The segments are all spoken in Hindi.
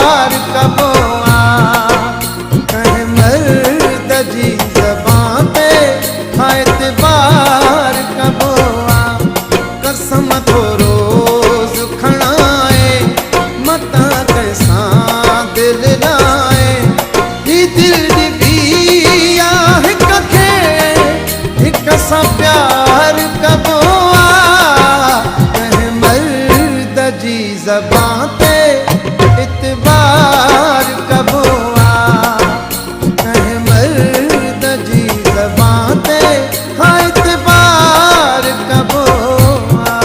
एतबार कबो आ कहे मर्द जी ज़बां ते हाँ एतबार कबो आ कसम तो रोज़ खणाए मता कैसा दिल लाए ही दिल दी आहे कखे हिक सां प्यार कबो आ कहे मर्द जी ज़बां ते एतबार कबो आ कहे मर्द जी ज़बां ते हाँ एतबार कबो आ।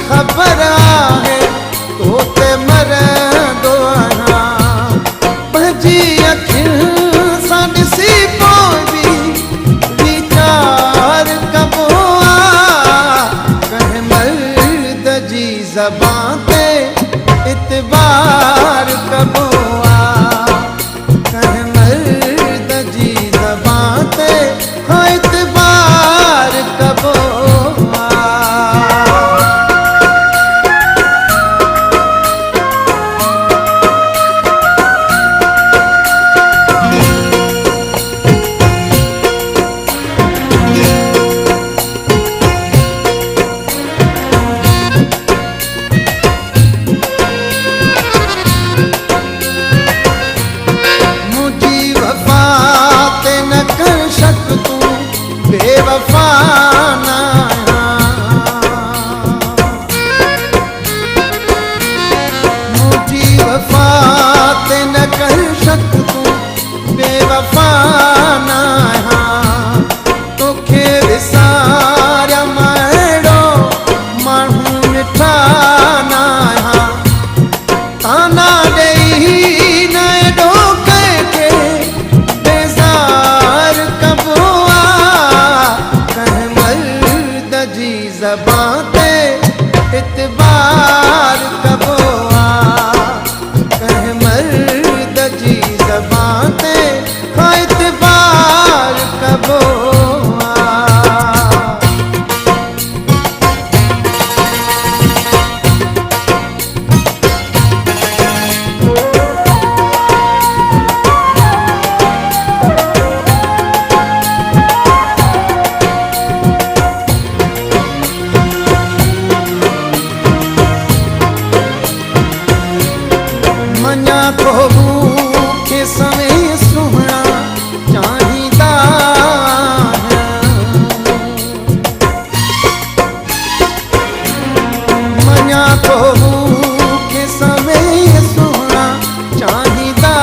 खबर आहे तो ते मरंदो आहियां पंहिंजी अखियुनि सां ॾिसी पोइ वीचार कबो आ कहे मर्द जी ज़बां ते एतबार कबो आ कहे मर्द जी ज़बां ते हाँ एतबार कबो आ। बेवफा ना मुझी वफा ते न कर शक तू बेवफा ना तोखे विसारिया माड़ो माण्हू मिठा ना ताना ॾेई न एॾो कंहिंखे बेज़ार कबो जी ज़बां ते एतबार कबो आ कहे मर्द जी ज़बां ते हाँ एतबार कबो आ। मञा तो मूंखे सवें सुहिणा चाहींदा मञा तो मूंखे सवें सुहिणा चाहींदा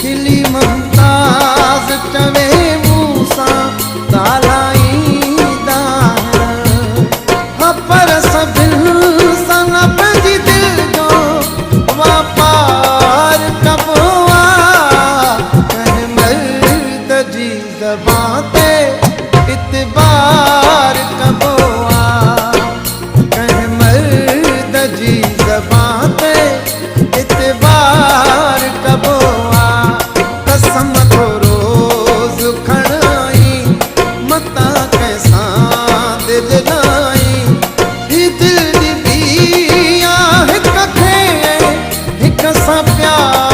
दिली मुमताज़ चवे मूं सां ॻाल्हाईंदा हाँ पर सभिनि सां न पंहिंजी दिलि जो वापार कबो आ कहे मर्द जी ज़बां ते एतबार कबो आ कहे मर्द जी ज़बां ते एतबार कबो आ कसम तो रोज़ खणाई मता कैसा दिल लाई ही दिल दी आहे कखे हिक सां प्यार